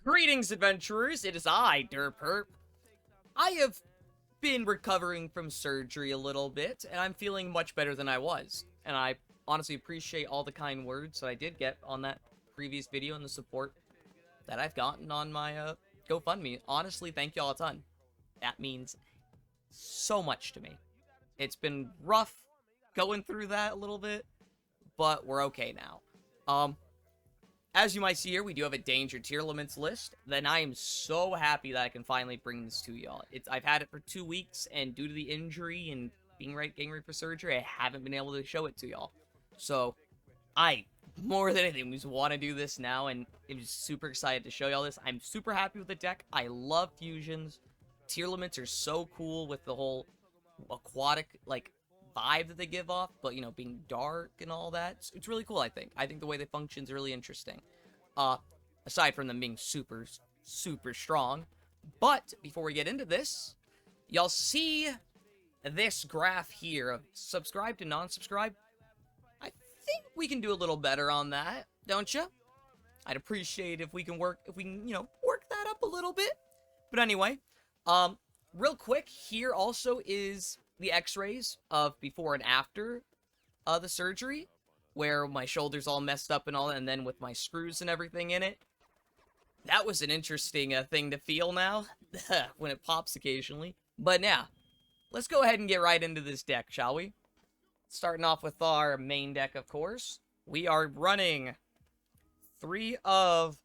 Greetings, adventurers. It is I, DerpHerp. I have been recovering from surgery a little bit, and I'm feeling much better than I was. And I honestly appreciate all the kind words that I did get on that previous video and the support that I've gotten on my GoFundMe. Honestly, thank you all a ton. That means so much to me. It's been rough going through that a little bit, but we're okay now. As you might see here, we do have a Danger Tearlaments list. Then I am so happy that I can finally bring this to y'all. I've had it for 2 weeks, and due to the injury and getting ready for surgery, I haven't been able to show it to y'all. So, I, more than anything, just want to do this now, and I'm just super excited to show y'all this. I'm super happy with the deck. I love fusions. Tearlaments are so cool with the whole aquatic, vibe that they give off, but, being dark and all that. It's really cool, I think. I think the way they function is really interesting. Aside from them being super, super strong. But, before we get into this, y'all see this graph here of subscribe to non-subscribe? I think we can do a little better on that, don't you? I'd appreciate if we can work that up a little bit. But anyway, real quick, here also is the x-rays of before and after the surgery, where my shoulder's all messed up and all that, and then with my screws and everything in it. That was an interesting thing to feel now, when it pops occasionally. But yeah, let's go ahead and get right into this deck, shall we? Starting off with our main deck, of course. We are running 3 of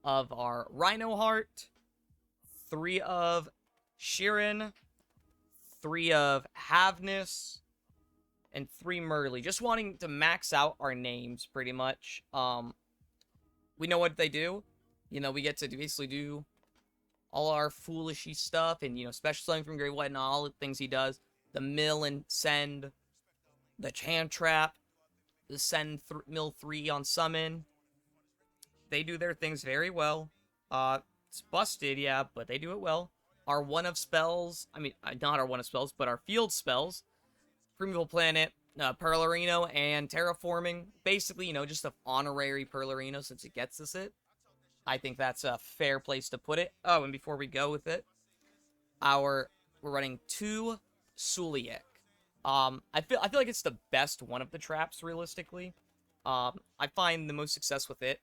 our Rhino Heart, 3 of Sheeran, 3 of Havness, and 3 Murley. Just wanting to max out our names, pretty much. We know what they do. We get to basically do all our foolishy stuff, and, special something from Great White and all the things he does. The mill and send, the hand trap, the send mill 3 on summon. They do their things very well. It's busted, yeah, but they do it well. Our one of spells, not our one of spells, but our field spells, Primeval Planet, Perlarino, and Terraforming. Basically, just an honorary Perlarino since it gets us it. I think that's a fair place to put it. Oh, and before we go with it, we're running 2 Suliek. I feel like it's the best one of the traps, realistically. I find the most success with it.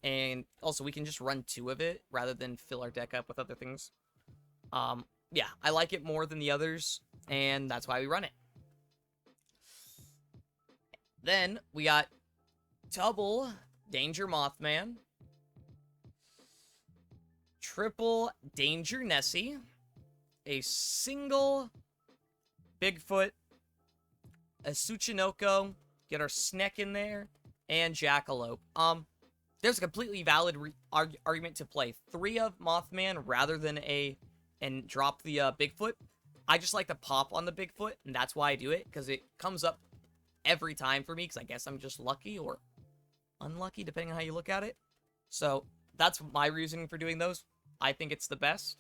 And also, we can just run 2 of it rather than fill our deck up with other things. Yeah, I like it more than the others, and that's why we run it. Then, we got double Danger Mothman, triple Danger Nessie, a single Bigfoot, a Tsuchinoko, get our Sneck in there, and Jackalope. There's a completely valid argument to play 3 of Mothman rather than and drop the Bigfoot. I just like to pop on the Bigfoot, and that's why I do it, because it comes up every time for me, because I guess I'm just lucky or unlucky, depending on how you look at it. So, that's my reasoning for doing those. I think it's the best,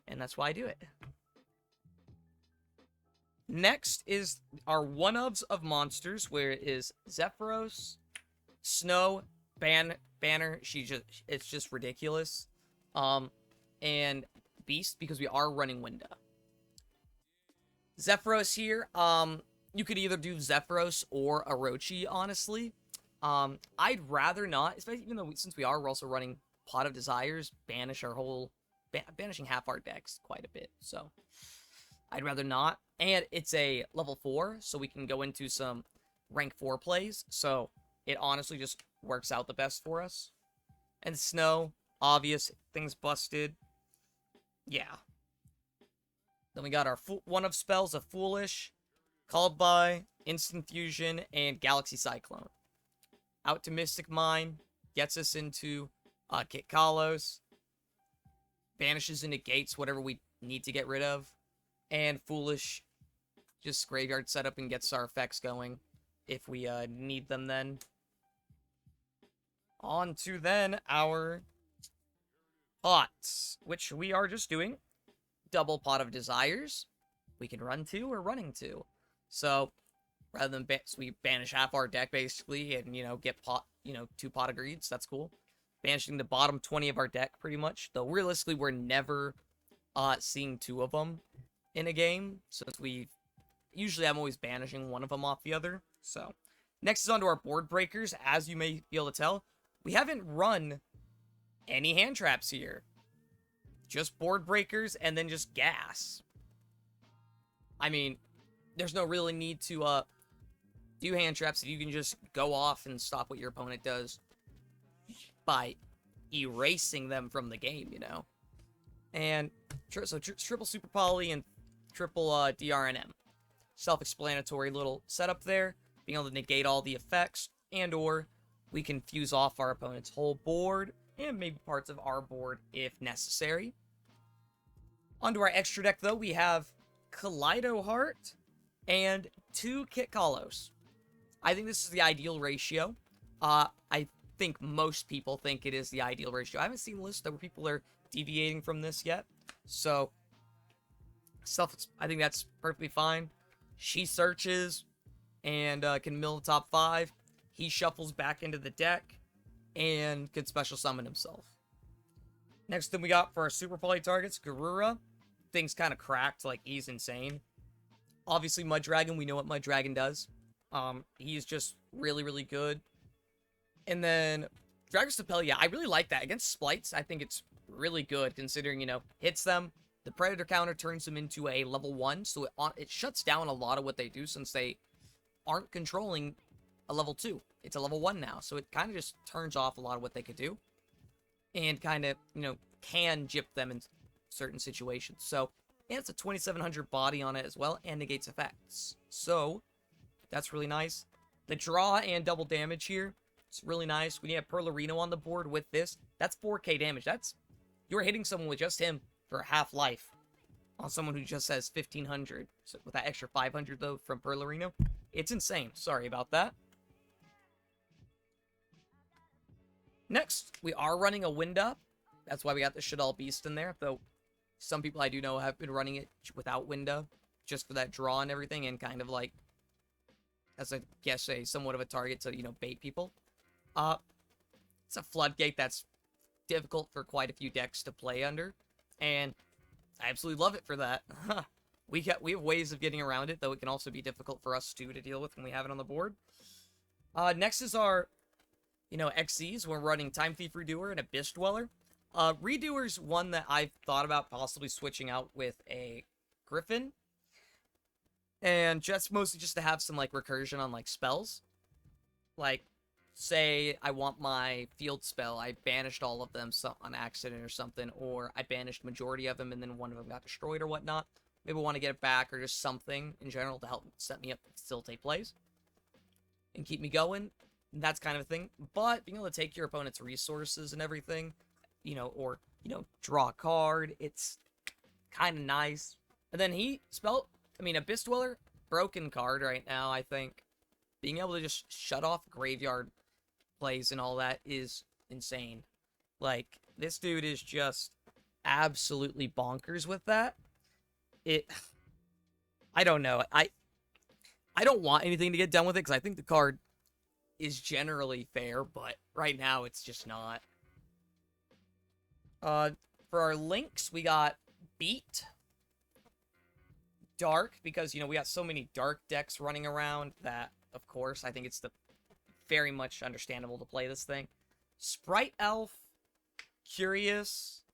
and that's why I do it. Next is our one-ofs of monsters, where it is Zephyros, Snow, Banner, it's just ridiculous. And Beast, because we are running Winda. Zephyros here, you could either do Zephyros or Orochi, honestly. I'd rather not, especially even though since we're also running Pot of Desires, banishing half our decks quite a bit, so I'd rather not. And it's a level 4, so we can go into some rank 4 plays, so it honestly just works out the best for us. And Snow, obvious, things busted. Yeah. Then we got our one of spells of Foolish, Called By, Instant Fusion, and Galaxy Cyclone. Out to Mystic Mine, gets us into Kit Kalos, banishes and negates whatever we need to get rid of, and Foolish, just graveyard setup and gets our effects going if we need them then. On to then our pots, which we are just doing double Pot of Desires. We can run 2 or running 2. So rather than we banish half our deck basically and get 2 Pot of Greeds. That's cool. banishing the bottom 20 of our deck, pretty much. Though, realistically, we're never seeing 2 of them in a game, since usually I'm always banishing one of them off the other. So, next is onto our board breakers. As you may be able to tell, we haven't run any hand traps here. Just board breakers and then just gas. I mean, there's no really need to do hand traps if you can just go off and stop what your opponent does by erasing them from the game, you know? And so triple Super Poly and triple DRNM. Self-explanatory little setup there. Being able to negate all the effects, and or we can fuse off our opponent's whole board and maybe parts of our board if necessary. Onto our extra deck, though, we have Kaleido Heart and 2 Kit Kalos. I think this is the ideal ratio. I think most people think it is the ideal ratio. I haven't seen a list where people are deviating from this yet. So, I think that's perfectly fine. She searches and can mill the top 5. He shuffles back into the deck and can special summon himself. Next thing we got for our Super Poly targets, Garura. Things kind of cracked, like he's insane. Obviously, Mud Dragon, we know what Mud Dragon does. He's just really, really good. And then Dragostapel, yeah, I really like that. Against Splites, I think it's really good, considering, you know, hits them. The Predator counter turns them into a level 1, so it shuts down a lot of what they do, since they aren't controlling a level 2. It's a level 1 now, so it kind of just turns off a lot of what they could do. And kind of, you know, can gyp them in certain situations. So, and it's a 2700 body on it as well, and negates effects. So, that's really nice. The draw and double damage here, it's really nice. When you have Perlarino on the board with this, that's 4k damage. You're hitting someone with just him for half life on someone who just has 1500. So with that extra 500, though, from Perlarino, it's insane. Sorry about that. Next, we are running a Wind Up. That's why we got the Shaddoll Beast in there, though some people I do know have been running it without Wind Up, just for that draw and everything, and kind of like, as I guess, somewhat of a target to, you know, bait people. It's a floodgate that's difficult for quite a few decks to play under, and I absolutely love it for that. We have ways of getting around it, though it can also be difficult for us too to deal with when we have it on the board. Next is our, you know, XCs. We're running Time Thief Redoer and Abyss Dweller. Redoer's one that I've thought about possibly switching out with a Griffin, and just mostly just to have some like recursion on like spells. Like, say I want my field spell, I banished all of them on accident or something, or I banished majority of them and then one of them got destroyed or whatnot. Maybe I want to get it back, or just something in general to help set me up to facilitate plays and keep me going. That's kind of a thing. But being able to take your opponent's resources and everything, you know, or, you know, draw a card, it's kind of nice. And then Abyss Dweller, broken card right now, I think. Being able to just shut off graveyard plays and all that is insane. Like, this dude is just absolutely bonkers with that. I don't know. I don't want anything to get done with it, because I think the card is generally fair, but right now it's just not. For our links, we got Beat, Dark, because, you know, we got so many dark decks running around that, of course, I think it's very much understandable to play this thing. Sprite Elf, Curious,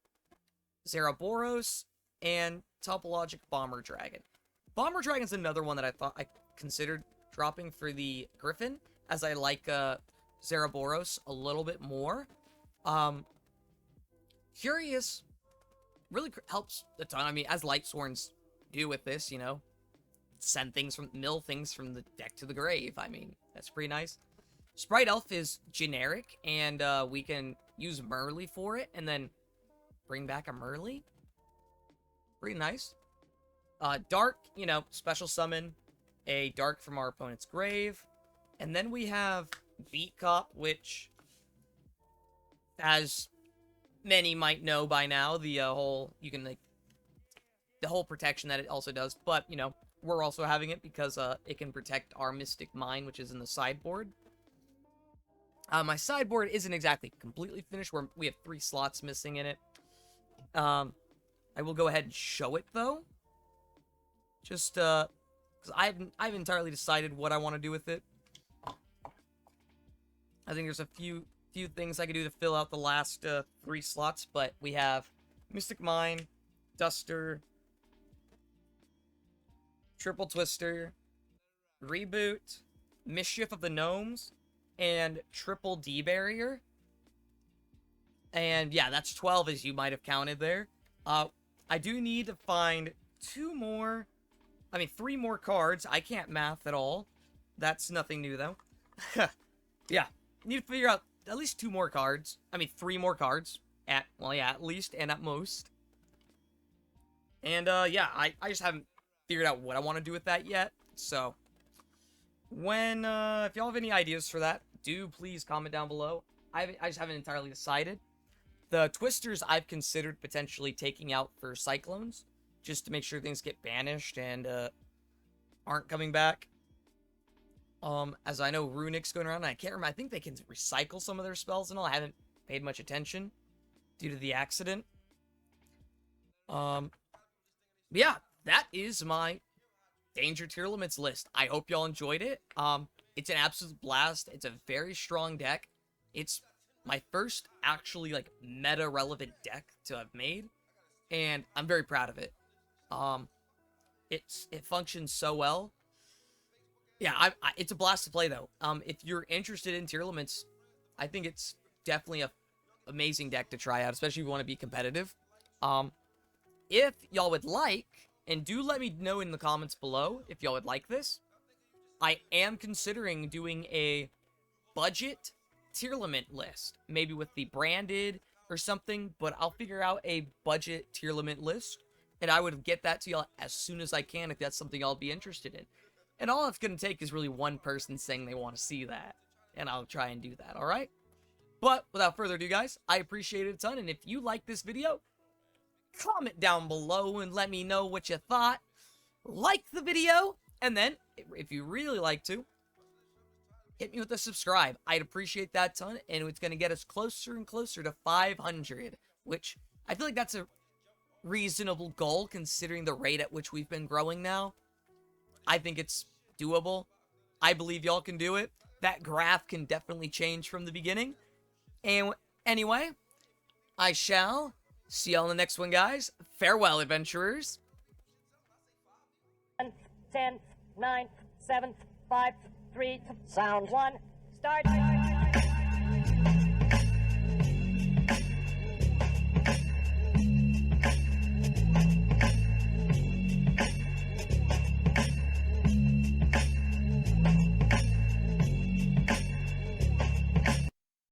Zeraboros, and Topologic Bomber Dragon. Bomber Dragon's another one that I considered dropping for the Griffin, as I like Zeraboros a little bit more. Curious really helps a ton. I mean, as Lightsworns do with this, you know, mill things from the deck to the grave. I mean, that's pretty nice. Sprite Elf is generic, and we can use Merly for it, and then bring back a Merly. Pretty nice. Dark, you know, special summon a Dark from our opponent's grave. And then we have Beat Cop, which, as many might know by now, the whole protection that it also does. But, you know, we're also having it because it can protect our Mystic Mine, which is in the sideboard. My sideboard isn't exactly completely finished. We have 3 slots missing in it. I will go ahead and show it, though. Just, because I haven't entirely decided what I want to do with it. I think there's a few things I could do to fill out the last 3 slots, but we have Mystic Mine, Duster, Triple Twister, Reboot, Mischief of the Gnomes, and Triple D Barrier. And yeah, that's 12 as you might have counted there. I do need to find 3 more cards. I can't math at all. That's nothing new though. Yeah, need to figure out at least 2 more cards. 3 more cards. At least and at most. And yeah, I just haven't figured out what I want to do with that yet. So when if y'all have any ideas for that, do please comment down below. I just haven't entirely decided. The Twisters I've considered potentially taking out for Cyclones, just to make sure things get banished and aren't coming back. As I know Runic's going around, and I can't remember, I think they can recycle some of their spells and all. I haven't paid much attention due to the accident. Yeah, that is my Danger Tearlaments list. I hope y'all enjoyed it. It's an absolute blast. It's a very strong deck. It's my first actually like meta relevant deck to have made, and I'm very proud of it. It functions so well. Yeah, it's a blast to play though. If you're interested in Tearlaments, I think it's definitely a amazing deck to try out, especially if you want to be competitive. If y'all would like, and do let me know in the comments below if y'all would like this, I am considering doing a budget Tearlament list, maybe with the branded or something, but I'll figure out a budget Tearlament list, and I would get that to y'all as soon as I can if that's something y'all be interested in. And all it's going to take is really one person saying they want to see that, and I'll try and do that, alright? But without further ado, guys, I appreciate it a ton, and if you like this video, comment down below and let me know what you thought. Like the video, and then, if you really like to, hit me with a subscribe. I'd appreciate that a ton, and it's going to get us closer and closer to 500, which I feel like that's a reasonable goal considering the rate at which we've been growing now. I think it's doable. I believe y'all can do it. That graph can definitely change from the beginning. And anyway, I shall see y'all in the next one, guys. Farewell, adventurers. 10, 9, 7, 5, 3, sound 1, start.